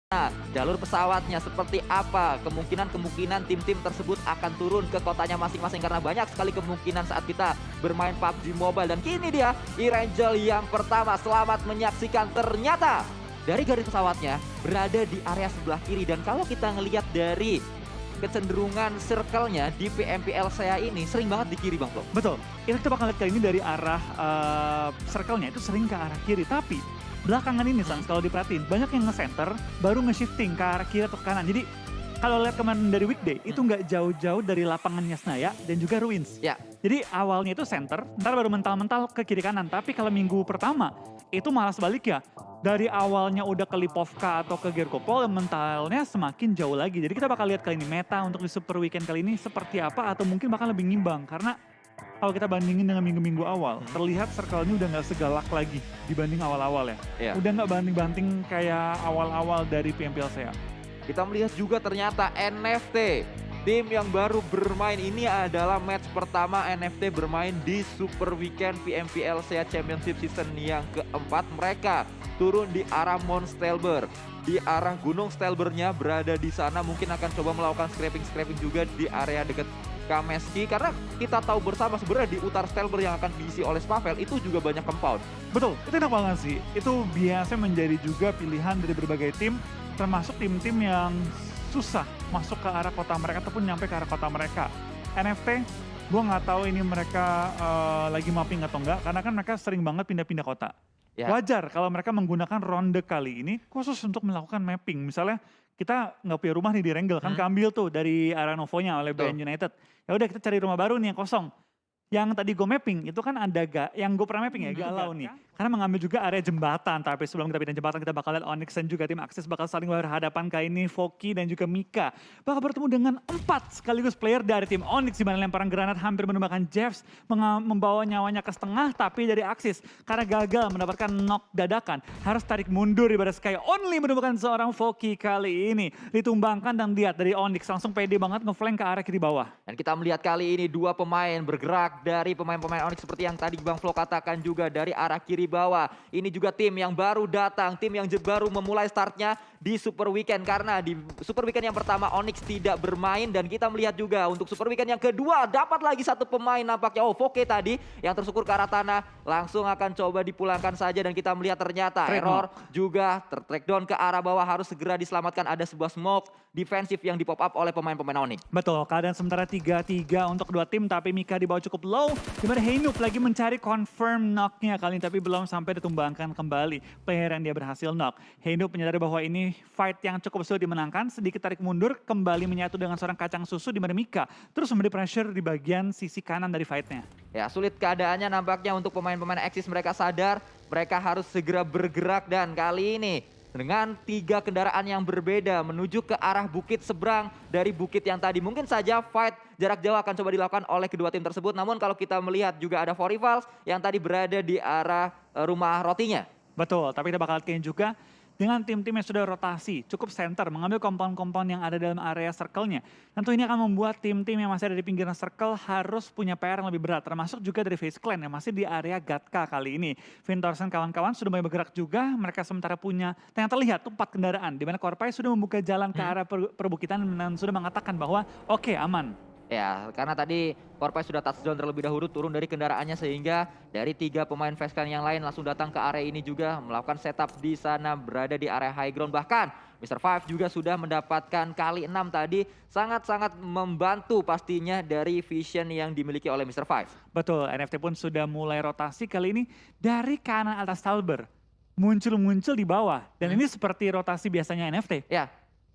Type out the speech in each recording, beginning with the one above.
Nah, jalur pesawatnya seperti apa? Kemungkinan tim-tim tersebut akan turun ke kotanya masing-masing karena banyak sekali kemungkinan saat kita bermain PUBG Mobile. Dan kini dia, Erangel yang pertama. Selamat menyaksikan, ternyata dari garis pesawatnya berada di area sebelah kiri. Dan kalau kita ngelihat dari kecenderungan circle-nya di PMPL saya ini sering banget di kiri, Bang Flo. Betul, kita bakal lihat kali ini dari arah circle-nya itu sering ke arah kiri. Tapi belakangan ini Sans, kalau diperhatiin banyak yang nge-center baru nge-shifting ke arah kiri atau ke kanan. Jadi kalau lihat kemarin dari weekday itu nggak jauh-jauh dari lapangannya Snaya dan juga Ruins. Ya. Jadi awalnya itu center, ntar baru mental-mental ke kiri kanan. Tapi kalau minggu pertama itu malah sebaliknya. Dari awalnya udah ke Lipovka atau ke Gergopol, mentalnya semakin jauh lagi. Jadi kita bakal lihat kali ini meta untuk di Super Weekend kali ini seperti apa atau mungkin bakal lebih ngimbang. Karena kalau kita bandingin dengan minggu-minggu awal, terlihat circle-nya udah nggak segalak lagi dibanding awal-awal ya. Iya. Udah nggak banting-banting kayak awal-awal dari PMPL saya. Kita melihat juga ternyata NFT. Tim yang baru bermain ini adalah match pertama NFT bermain di Super Weekend PMPL SEA Championship Season yang keempat. Mereka turun di arah Mount Stelber. Di arah Gunung Stelbernya berada di sana, mungkin akan coba melakukan scraping juga di area dekat Kameski. Karena kita tahu bersama sebenarnya di utara Stelber yang akan diisi oleh Spavel itu juga banyak compound. Betul, itu enak banget sih. Itu biasa menjadi juga pilihan dari berbagai tim, termasuk tim-tim yang susah masuk ke arah kota mereka ataupun nyampe ke arah kota mereka. NFT, gue nggak tahu ini mereka lagi mapping atau enggak, karena kan mereka sering banget pindah-pindah kota. Ya. Wajar kalau mereka menggunakan ronde kali ini khusus untuk melakukan mapping. Misalnya kita nggak punya rumah nih di Renggel, kan keambil tuh dari arah Novonya oleh BN United. Ya udah kita cari rumah baru nih yang kosong. Yang tadi gue mapping itu kan ada yang gue pernah mapping ya galau nih. Karena mengambil juga area jembatan, tapi sebelum kita pindah jembatan kita bakal lihat Onyx dan juga tim Axis bakal saling berhadapan kali ini. Foki dan juga Mika bakal bertemu dengan 4 sekaligus player dari tim Onyx, di mana lemparan granat hampir menumbangkan Jeffs, membawa nyawanya ke setengah, tapi dari Axis karena gagal mendapatkan knock dadakan harus tarik mundur ibarat Sky Only menemukan seorang Foki kali ini. Ditumbangkan dan lihat dari Onyx langsung pede banget ngeflank ke arah kiri bawah. Dan kita melihat kali ini dua pemain bergerak dari pemain-pemain Onyx seperti yang tadi Bang Flo katakan juga dari arah kiri bawah. Ini juga tim yang baru datang, tim yang baru memulai startnya di Super Weekend. Karena di Super Weekend yang pertama Onyx tidak bermain dan kita melihat juga untuk Super Weekend yang kedua dapat lagi satu pemain nampaknya. Oh, Foke tadi yang tersukur ke arah tanah langsung akan coba dipulangkan saja dan kita melihat ternyata Error juga tertrack down ke arah bawah, harus segera diselamatkan. Ada sebuah smoke defensif yang dipop up oleh pemain-pemain Onyx. Betul, keadaan sementara 3-3 untuk kedua tim, tapi Mika di bawah cukup low. Dimana Heinup lagi mencari confirm knock-nya kali ini, tapi belum sampai ditumbangkan kembali player yang dia berhasil knock. Heinup menyadari bahwa ini fight yang cukup sulit dimenangkan, sedikit tarik mundur, kembali menyatu dengan seorang kacang susu di mana Mika terus memberi pressure di bagian sisi kanan dari fight-nya. Ya, sulit keadaannya nampaknya untuk pemain-pemain Axis. Mereka sadar mereka harus segera bergerak dan kali ini dengan 3 kendaraan yang berbeda menuju ke arah bukit seberang dari bukit yang tadi. Mungkin saja fight jarak jauh akan coba dilakukan oleh kedua tim tersebut. Namun kalau kita melihat juga ada Four Rivals yang tadi berada di arah rumah rotinya. Betul, tapi kita bakal lihat juga dengan tim-tim yang sudah rotasi, cukup center, mengambil kompon-kompon yang ada dalam area circle-nya. Tentu ini akan membuat tim-tim yang masih ada di pinggiran circle harus punya PR yang lebih berat. Termasuk juga dari FaZe Clan yang masih di area Gatka kali ini. Vintorsen kawan-kawan sudah mulai bergerak juga, mereka sementara punya, ternyata terlihat tuh 4 kendaraan. Di mana Korpai sudah membuka jalan ke arah perbukitan dan sudah mengatakan bahwa oke, aman. Ya, karena tadi Korpai sudah touchdown terlebih dahulu turun dari kendaraannya sehingga dari 3 pemain FaZe Clan yang lain langsung datang ke area ini juga melakukan setup di sana, berada di area high ground. Bahkan Mr. Five juga sudah mendapatkan kali 6 tadi, sangat-sangat membantu pastinya dari vision yang dimiliki oleh Mr. Five. Betul, NFT pun sudah mulai rotasi kali ini dari kanan atas Stalber, muncul-muncul di bawah. Dan ini seperti rotasi biasanya NFT. Ya,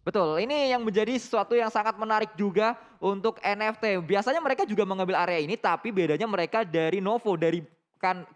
betul. Ini yang menjadi sesuatu yang sangat menarik juga untuk NFT. Biasanya mereka juga mengambil area ini, tapi bedanya mereka dari Novo, dari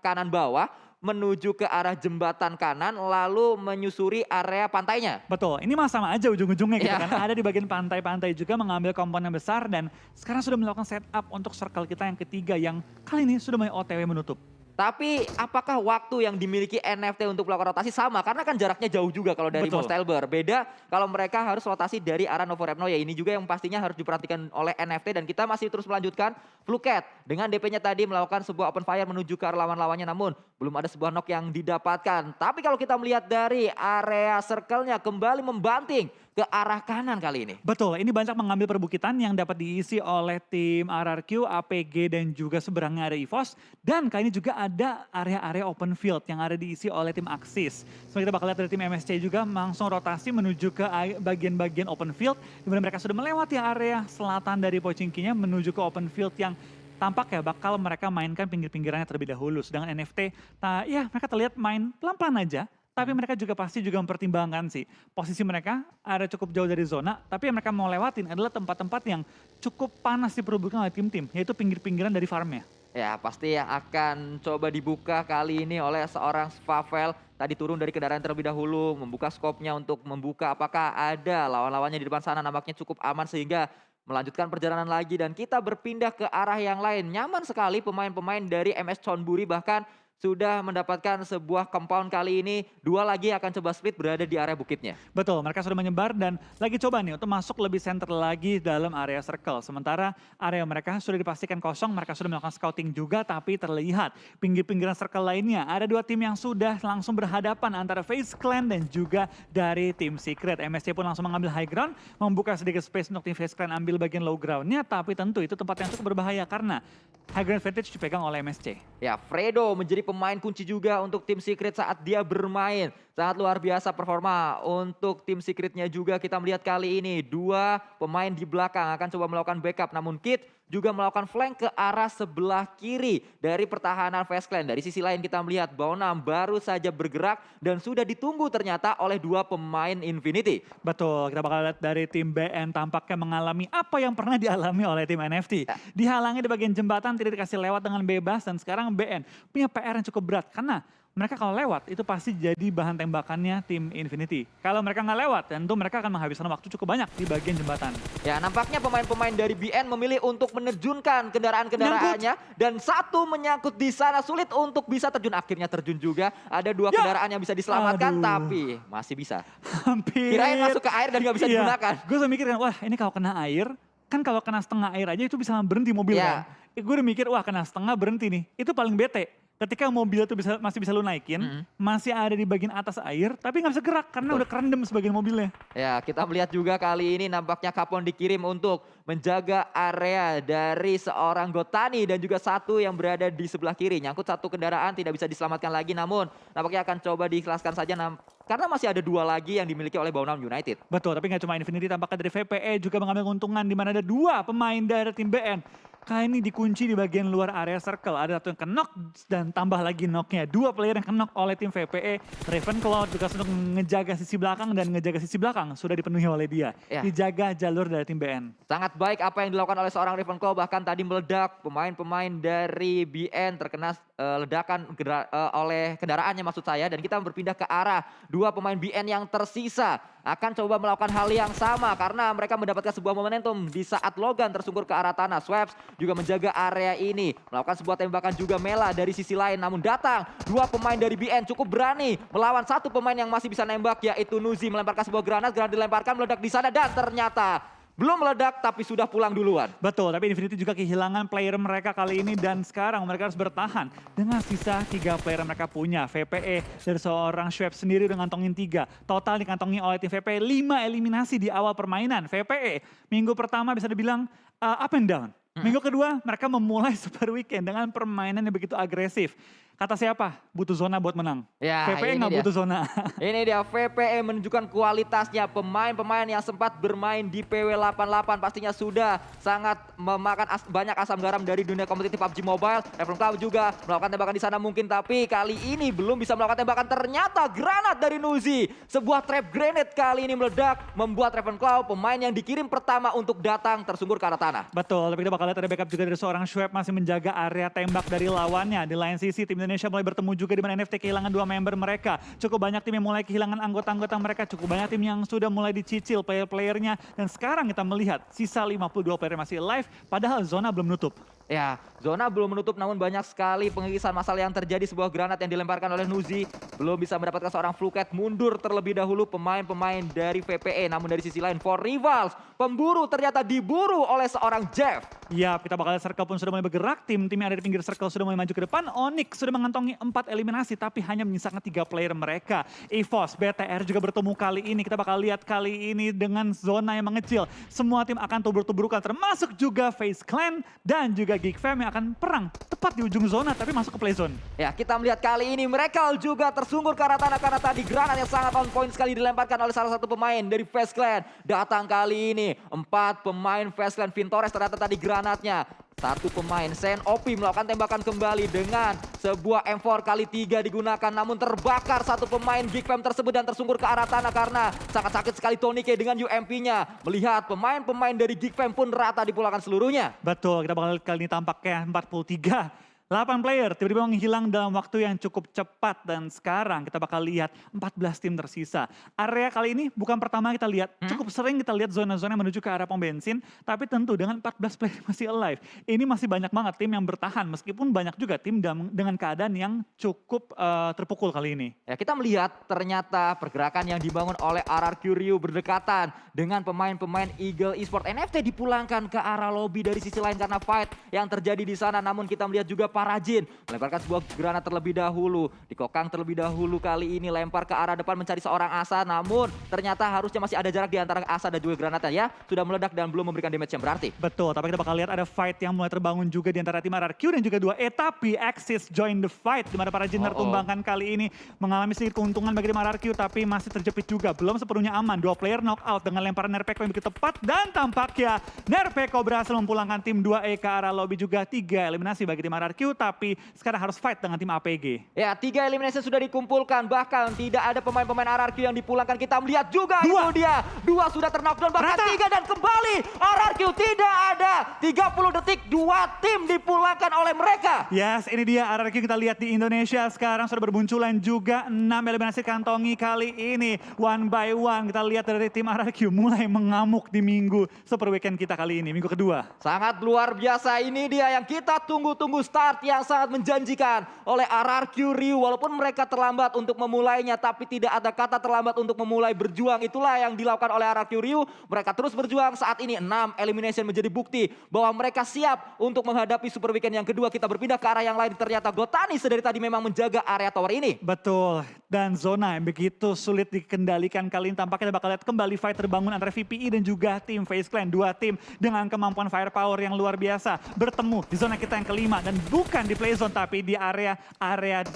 kanan bawah menuju ke arah jembatan kanan, lalu menyusuri area pantainya. Betul, ini mah sama aja ujung-ujungnya gitu kan. Ada di bagian pantai-pantai juga mengambil komponen besar dan sekarang sudah melakukan setup untuk circle kita yang ketiga yang kali ini sudah mulai OTW menutup. Tapi apakah waktu yang dimiliki NFT untuk melakukan rotasi sama? Karena kan jaraknya jauh juga kalau dari Betul. Mostelber. Beda kalau mereka harus rotasi dari arah Novo Repno ya. Ini juga yang pastinya harus diperhatikan oleh NFT dan kita masih terus melanjutkan Fluket dengan DP-nya tadi melakukan sebuah open fire menuju ke arah lawan-lawannya namun belum ada sebuah knock yang didapatkan. Tapi kalau kita melihat dari area circle-nya kembali membanting ke arah kanan kali ini. Betul, ini banyak mengambil perbukitan yang dapat diisi oleh tim RRQ, APG dan juga seberangnya ada EVOS. Dan kali ini juga ada area-area open field yang ada diisi oleh tim Axis. Sebenarnya kita bakal lihat dari tim MSC juga langsung rotasi menuju ke bagian-bagian open field. Di mana mereka sudah melewati area selatan dari Pochinkinya menuju ke open field yang tampak ya bakal mereka mainkan pinggir-pinggirannya terlebih dahulu. Sedangkan NFT, ya mereka terlihat main pelan-pelan aja. Tapi mereka juga pasti juga mempertimbangkan sih. Posisi mereka ada cukup jauh dari zona, tapi yang mereka mau lewatin adalah tempat-tempat yang cukup panas diperebutkan oleh tim-tim, yaitu pinggir-pinggiran dari farmnya. Ya pasti yang akan coba dibuka kali ini oleh seorang Spavel. Tadi turun dari kendaraan terlebih dahulu, membuka skopnya untuk membuka apakah ada lawan-lawannya di depan sana nampaknya cukup aman sehingga melanjutkan perjalanan lagi dan kita berpindah ke arah yang lain. Nyaman sekali pemain-pemain dari MS Chonburi bahkan sudah mendapatkan sebuah compound kali ini. Dua lagi akan coba split berada di area bukitnya. Betul, mereka sudah menyebar dan lagi coba nih untuk masuk lebih center lagi dalam area circle. Sementara area mereka sudah dipastikan kosong, mereka sudah melakukan scouting juga tapi terlihat pinggir-pinggiran circle lainnya. Ada dua tim yang sudah langsung berhadapan antara FaZe Clan dan juga dari tim Secret. MSC pun langsung mengambil high ground, membuka sedikit space untuk tim FaZe Clan ambil bagian low groundnya. Tapi tentu itu tempat yang cukup berbahaya karena high ground advantage dipegang oleh MSC. Ya Fredo menjadi pemain kunci juga untuk tim Secret saat dia bermain. Sangat luar biasa performa untuk tim Secretnya juga kita melihat kali ini. Dua pemain di belakang akan coba melakukan backup. Namun Kid juga melakukan flank ke arah sebelah kiri dari pertahanan FaZe Clan. Dari sisi lain kita melihat Baonam baru saja bergerak dan sudah ditunggu ternyata oleh dua pemain Infinity. Betul, kita bakal lihat dari tim BN tampaknya mengalami apa yang pernah dialami oleh tim NFT. Dihalangi di bagian jembatan, tidak dikasih lewat dengan bebas dan sekarang BN punya PR yang cukup berat karena mereka kalau lewat itu pasti jadi bahan tembakannya tim Infinity. Kalau mereka nggak lewat tentu mereka akan menghabiskan waktu cukup banyak di bagian jembatan. Ya nampaknya pemain-pemain dari BN memilih untuk menerjunkan kendaraan-kendaraannya dan satu menyangkut di sana sulit untuk bisa terjun. Akhirnya terjun juga. Ada dua kendaraan yang bisa diselamatkan tapi masih bisa. Hampir. Kirain masuk ke air dan nggak bisa digunakan. Gue udah mikir kan, wah ini kalau kena air, kan kalau kena setengah air aja itu bisa berhenti mobil kan. Gue udah mikir, wah kena setengah berhenti nih. Itu paling bete. Ketika mobil itu masih bisa lu naikin, masih ada di bagian atas air, tapi nggak bisa gerak karena udah kerendam sebagian mobilnya. Ya kita melihat juga kali ini nampaknya Kapon dikirim untuk menjaga area dari seorang Gotani dan juga satu yang berada di sebelah kiri. Nyangkut satu kendaraan tidak bisa diselamatkan lagi namun nampaknya akan coba diikhlaskan saja karena masih ada dua lagi yang dimiliki oleh Baonam United. Betul, tapi nggak cuma Infinity, tampaknya dari VPE juga mengambil keuntungan di mana ada dua pemain dari tim BN. Kali ini dikunci di bagian luar area circle. Ada satu yang kenok dan tambah lagi knocknya. Dua player yang kenok oleh tim VPE. Ravenclaw juga untuk ngejaga sisi belakang dan ngejaga sisi belakang sudah dipenuhi oleh dia. Dijaga jalur dari tim BN. Sangat baik apa yang dilakukan oleh seorang Ravenclaw, bahkan tadi meledak pemain-pemain dari BN terkena ledakan oleh kendaraannya maksud saya. Dan kita berpindah ke arah dua pemain BN yang tersisa. Akan coba melakukan hal yang sama karena mereka mendapatkan sebuah momentum di saat Logan tersungkur ke arah tanah. Swaps juga menjaga area ini. Melakukan sebuah tembakan juga Mela dari sisi lain. Namun datang dua pemain dari BN cukup berani melawan satu pemain yang masih bisa nembak yaitu Nuzi. Melemparkan sebuah granat dilemparkan meledak di sana dan ternyata belum meledak tapi sudah pulang duluan. Betul, tapi Infinity juga kehilangan player mereka kali ini dan sekarang mereka harus bertahan dengan sisa 3 player mereka punya. VPE dari seorang Schwab sendiri udah ngantongin 3. Total dikantongi oleh tim VPE 5 eliminasi di awal permainan. VPE minggu pertama bisa dibilang up and down. Minggu kedua mereka memulai Super Weekend dengan permainan yang begitu agresif. Kata siapa? Butuh zona buat menang. Ya, VPE nggak butuh zona. Ini dia VPE menunjukkan kualitasnya. Pemain-pemain yang sempat bermain di PW88 pastinya sudah sangat memakan banyak asam garam dari dunia kompetitif PUBG Mobile. Ravenclaw juga melakukan tembakan di sana mungkin, tapi kali ini belum bisa melakukan tembakan. Ternyata granat dari Nuzi. Sebuah trap grenade kali ini meledak, membuat Ravenclaw pemain yang dikirim pertama untuk datang tersungkur ke arah tanah. Betul, tapi kita bakal lihat ada backup juga dari seorang Schwab masih menjaga area tembak dari lawannya. Di lain sisi tim Indonesia mulai bertemu juga di mana NFT kehilangan 2 member mereka. Cukup banyak tim yang mulai kehilangan anggota-anggota mereka. Cukup banyak tim yang sudah mulai dicicil player-playernya. Dan sekarang kita melihat sisa 52 player masih live padahal zona belum nutup. Ya, zona belum menutup namun banyak sekali pengikisan massal yang terjadi. Sebuah granat yang dilemparkan oleh Nuzi belum bisa mendapatkan seorang Fluket. Mundur terlebih dahulu pemain-pemain dari VPE. Namun dari sisi lain For Rivals, pemburu ternyata diburu oleh seorang Jeff. Ya, kita bakal lihat circle pun sudah mulai bergerak. Tim yang ada di pinggir circle sudah mulai maju ke depan. Onyx sudah mengantongi 4 eliminasi tapi hanya menyisakan 3 player mereka. EVOS, BTR juga bertemu kali ini. Kita bakal lihat kali ini dengan zona yang mengecil. Semua tim akan tubur-tuburkan termasuk juga FaZe Clan dan juga Geek Fam yang akan perang tepat di ujung zona tapi masuk ke play zone. Ya, kita melihat kali ini mereka juga tersungkur ke arah tanah karena tadi granat yang sangat on point sekali dilemparkan oleh salah satu pemain dari FaZe Clan. Datang kali ini 4 pemain FaZe Clan. Vintores ternyata tadi granatnya. Satu pemain Sen OP melakukan tembakan kembali dengan sebuah M4 kali 3 digunakan. Namun terbakar satu pemain Geek Fam tersebut dan tersungkur ke arah tanah karena sangat sakit sekali Tonike dengan UMP-nya. Melihat pemain-pemain dari Geek Fam pun rata dipulangkan seluruhnya. Betul, kita bakal lihat kali ini tampaknya 43. 8 player tiba-tiba menghilang dalam waktu yang cukup cepat dan sekarang kita bakal lihat 14 tim tersisa. Area kali ini bukan pertama kita lihat, cukup sering kita lihat zona-zona yang menuju ke arah pom bensin, tapi tentu dengan 14 player masih alive. Ini masih banyak banget tim yang bertahan meskipun banyak juga tim dengan keadaan yang cukup terpukul kali ini. Ya, kita melihat ternyata pergerakan yang dibangun oleh RRQ Ryu berdekatan dengan pemain-pemain Eagle Esport. NFT dipulangkan ke arah lobby dari sisi lain karena fight yang terjadi di sana. Namun kita melihat juga Parajin melemparkan sebuah granat terlebih dahulu. Dikokang terlebih dahulu kali ini lempar ke arah depan mencari seorang Asa. Namun ternyata harusnya masih ada jarak di antara Asa dan juga granatnya ya. Sudah meledak dan belum memberikan damage yang berarti. Betul, tapi kita bakal lihat ada fight yang mulai terbangun juga di antara tim RRQ dan juga 2E. Tapi Axis join the fight di mana Parajin tertumbangkan kali ini. Mengalami sedikit keuntungan bagi tim RRQ tapi masih terjepit juga. Belum sepenuhnya aman. 2 player knockout dengan lemparan Nerpeko yang begitu tepat. Dan tampaknya Nerpeko berhasil memulangkan tim 2E ke arah lobby juga. 3 eliminasi bagi tim RRQ. Tapi sekarang harus fight dengan tim APG. Ya, 3 eliminasi sudah dikumpulkan. Bahkan tidak ada pemain-pemain RRQ yang dipulangkan. Kita melihat juga itu dia. 2 sudah terknockdown bahkan 3 dan kembali. RRQ tidak ada. 30 detik 2 tim dipulangkan oleh mereka. Yes, ini dia RRQ kita lihat di Indonesia. Sekarang sudah bermunculan juga 6 eliminasi kantongi kali ini. One by one kita lihat dari tim RRQ mulai mengamuk di minggu super weekend kita kali ini. Minggu kedua. Sangat luar biasa, ini dia yang kita tunggu-tunggu, start yang sangat menjanjikan oleh RRQ Ryu. Walaupun mereka terlambat untuk memulainya, tapi tidak ada kata terlambat untuk memulai berjuang. Itulah yang dilakukan oleh RRQ Ryu. Mereka terus berjuang saat ini. 6 elimination menjadi bukti bahwa mereka siap untuk menghadapi super weekend yang kedua. Kita berpindah ke arah yang lain. Ternyata Gotani sedari tadi memang menjaga area tower ini. Betul, dan zona yang begitu sulit dikendalikan kali ini. Tampaknya kita bakal lihat kembali fight terbangun antara VPI dan juga tim FaZe Clan. 2 tim dengan kemampuan firepower yang luar biasa bertemu di zona kita yang kelima dan bukan di play zone tapi di area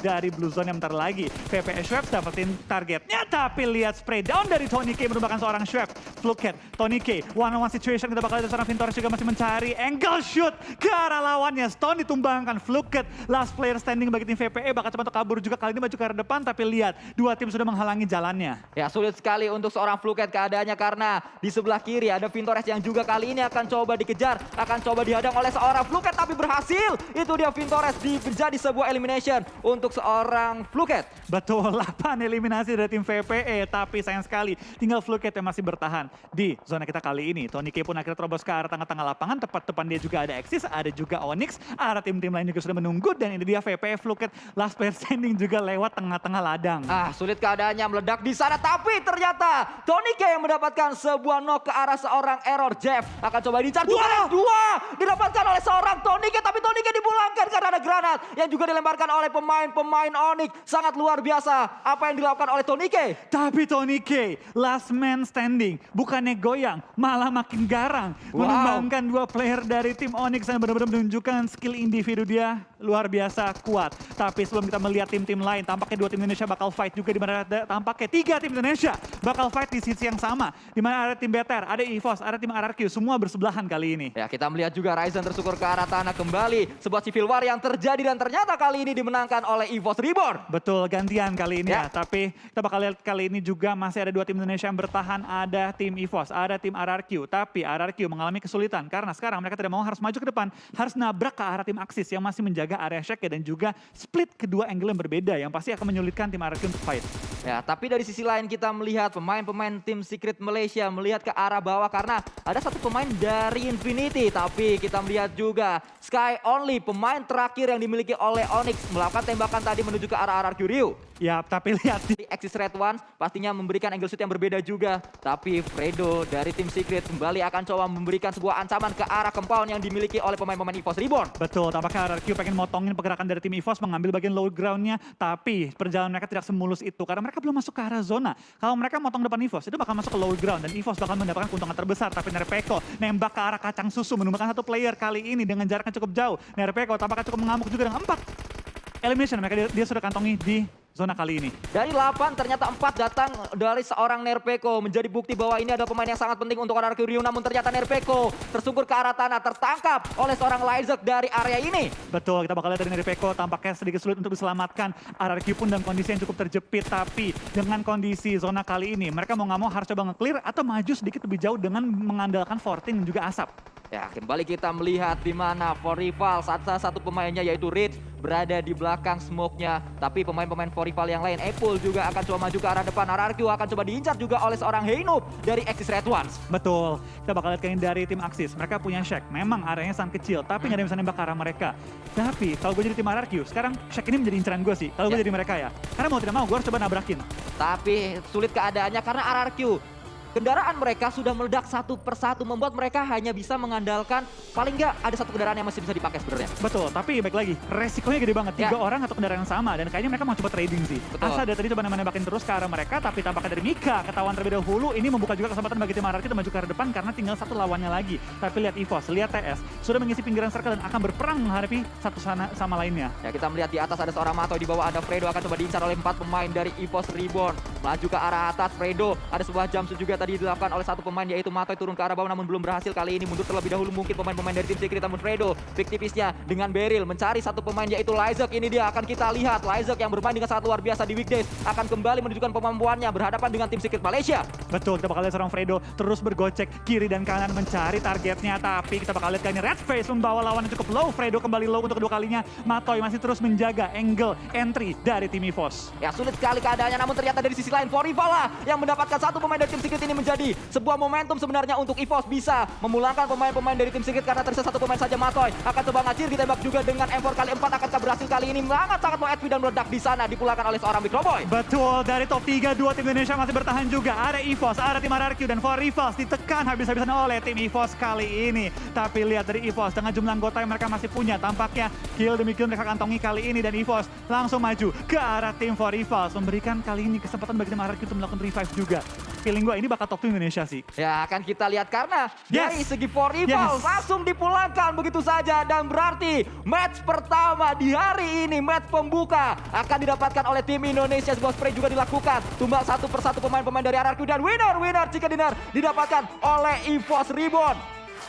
dari blue zone yang bentar lagi. VPS Schweppes dapetin targetnya tapi lihat spray down dari Tonike merupakan seorang Schweppes. Fluket, Tonike, one-on-one situation kita bakal lihat seorang Vintores juga masih mencari angle shoot ke arah lawannya. Stone ditumbangkan, Fluket last player standing bagi tim VPE bakal coba untuk kabur juga kali ini maju ke arah depan tapi lihat 2 tim sudah menghalangi jalannya. Ya, sulit sekali untuk seorang Fluket keadaannya karena di sebelah kiri ada Vintores yang juga kali ini akan coba dikejar, akan coba dihadang oleh seorang Fluket tapi berhasil. Itu dia Vintores menjadi sebuah elimination untuk seorang Fluket. Betul, 8 eliminasi dari tim VPE tapi sayang sekali tinggal Fluket yang masih bertahan di zona kita kali ini. Tonike pun akhirnya terobos ke arah tengah-tengah lapangan, tepat depan dia juga ada Axis, ada juga Onyx, ada tim-tim lain juga sudah menunggu dan ini dia VPE Fluket last player standing juga lewat tengah-tengah ladang. Sulit keadaannya meledak di sana tapi ternyata Tonike yang mendapatkan sebuah knock ke arah seorang Error. Jeff akan coba dicar juga dan 2 didapatkan oleh seorang Tonike tapi Tonike dipulangkan karena ada granat yang juga dilemparkan oleh pemain Onyx. Sangat luar biasa apa yang dilakukan oleh Tonike. Tapi Tonike last man standing bukannya goyang malah makin garang. Menumbangkan 2 player dari tim Onyx yang benar-benar menunjukkan skill individu dia luar biasa kuat. Tapi sebelum kita melihat tim-tim lain tampaknya 2 tim Indonesia bakal fight juga di mana tampaknya 3 tim Indonesia bakal fight di sisi yang sama. Di mana ada tim BTR, ada EVOS, ada tim RRQ semua bersebelahan kali ini. Ya, kita melihat juga Ryzen tersungkur ke arah tanah kembali. Sebuah civil war yang terjadi dan ternyata kali ini dimenangkan oleh EVOS Reborn. Betul, gantian kali ini ya. Tapi kita bakal lihat kali ini juga masih ada 2 tim Indonesia yang bertahan. Ada tim EVOS, ada tim RRQ. Tapi RRQ mengalami kesulitan karena sekarang mereka tidak mau harus maju ke depan. Harus nabrak ke arah tim Axis yang masih menjaga area shake dan juga split kedua angle yang berbeda yang pasti akan menyulitkan tim RRQ untuk fight. Ya, tapi dari sisi lain kita melihat pemain-pemain tim Secret Malaysia melihat ke arah bawah karena ada satu pemain dari Infinity. Tapi kita melihat juga Sky Only, pemain terakhir yang dimiliki oleh Onyx, melakukan tembakan tadi menuju ke arah RRQ Rio. Ya, tapi lihat Di Axis Red One pastinya memberikan angle shoot yang berbeda juga. Tapi Fredo dari tim Secret kembali akan coba memberikan sebuah ancaman ke arah compound yang dimiliki oleh pemain-pemain EVOS Reborn. betul, tampaknya RRQ pengen motongin pergerakan dari tim EVOS, mengambil bagian low groundnya, tapi perjalanan mereka tidak semulus itu karena mereka belum masuk ke arah zona. Kalau mereka motong depan EVOS, itu bakal masuk ke low ground dan EVOS bakal mendapatkan keuntungan terbesar. Tapi Nerpeko nembak ke arah kacang susu, menemukan satu player kali ini dengan jaraknya cukup jauh. Nerpeko tampaknya cukup mengamuk juga dengan 4 elimination mereka dia sudah kantongi di zona kali ini. Dari 8 ternyata 4 datang dari seorang Nerpeko, menjadi bukti bahwa ini adalah pemain yang sangat penting untuk RRQ Rio. Namun ternyata Nerpeko tersungkur ke arah tanah, tertangkap oleh seorang Lyzek dari area ini. Betul, kita bakal lihat dari Nerpeko tampaknya sedikit sulit untuk diselamatkan. RRQ pun dalam kondisi yang cukup terjepit, tapi dengan kondisi zona kali ini mereka mau nggak mau harus coba nge-clear atau maju sedikit lebih jauh dengan mengandalkan 14 dan juga asap. Ya, kembali kita melihat di mana For Rival salah satu pemainnya yaitu Reed berada di belakang smoke-nya. Tapi pemain-pemain For Rival yang lain, Apple juga akan coba maju ke arah depan. RRQ akan coba diincar juga oleh seorang Heinoob dari Axis Red Ones. Betul, kita bakal lihat kayaknya dari tim Axis. Mereka punya Shack, memang areanya sangat kecil, tapi nggak ada yang bisa nembak ke arah mereka. Tapi kalau gue jadi tim RRQ, sekarang Shack ini menjadi inceran gue sih. Kalau gue jadi mereka ya, karena mau tidak mau gue harus coba nabrakin. Tapi sulit keadaannya karena RRQ kendaraan mereka sudah meledak satu persatu, membuat mereka hanya bisa mengandalkan paling nggak ada satu kendaraan yang masih bisa dipakai sebenarnya. Betul, tapi baik lagi, resikonya gede banget. 3 orang atau kendaraan yang sama, dan kayaknya mereka mau coba trading sih. Betul. Asa dari tadi coba nembakin terus ke arah mereka, tapi tampaknya dari Mika ketahuan terlebih dahulu. Ini membuka juga kesempatan bagi tim RRQ untuk maju ke arah depan karena tinggal satu lawannya lagi. Tapi lihat EVOS, lihat TS, sudah mengisi pinggiran circle dan akan berperang menghadapi satu sama lainnya. Ya, kita melihat di atas ada seorang Mato, di bawah ada Fredo, akan coba diincar oleh 4 pemain dari EVOS Reborn. Melaju ke arah atas, Fredo, ada sebuah jumpsuit juga tadi dilakukan oleh satu pemain yaitu Matoy, turun ke arah bawah namun belum berhasil. Kali ini mundur terlebih dahulu mungkin pemain-pemain dari tim Secret, namun Fredo fiktifisnya dengan Beryl mencari satu pemain yaitu Lyzek. Ini dia akan kita lihat Lyzek yang bermain dengan sangat luar biasa di weekdays akan kembali menunjukkan kemampuannya berhadapan dengan tim Secret Malaysia. Betul, kita bakal lihat seorang Fredo terus bergocek kiri dan kanan mencari targetnya, tapi kita bakal lihat kali ini Red Face membawa lawan yang cukup low. Fredo kembali low untuk kedua kalinya. Matoy masih terus menjaga angle entry dari tim EVOS. Ya, sulit sekali keadaannya, namun ternyata dari sisi lain For Rival lah yang mendapatkan satu pemain dari tim Secret. Ini menjadi sebuah momentum sebenarnya untuk EVOS bisa memulangkan pemain-pemain dari tim Secret karena tersisa satu pemain saja. Matoy akan coba ngacir, ditembak juga dengan M4 kali 4, akankah berhasil kali ini? Sangat mau HP dan meledak di sana, dipulangkan oleh seorang Microboy. Betul, dari top 3, 2 tim Indonesia masih bertahan juga. Ada EVOS, ada tim RRQ, dan For Rivals ditekan habis-habisan oleh tim EVOS kali ini. Tapi lihat dari EVOS, dengan jumlah anggota yang mereka masih punya, tampaknya kill demi kill mereka kantongi kali ini. Dan EVOS langsung maju ke arah tim For Rivals, memberikan kali ini kesempatan bagi tim RRQ untuk melakukan revive juga. Feeling gue ini bakal top 2 Indonesia sih. Ya, akan kita lihat karena Yes. dari segi For Rival langsung dipulangkan begitu saja, dan berarti match pertama di hari ini, match pembuka akan didapatkan oleh tim Indonesia. Sebuah spray juga dilakukan, tumbal satu persatu pemain-pemain dari RRQ, dan winner chicken dinner didapatkan oleh EVOS Reborn.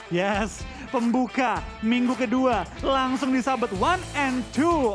Yes, pembuka minggu kedua langsung disabet 1 and 2.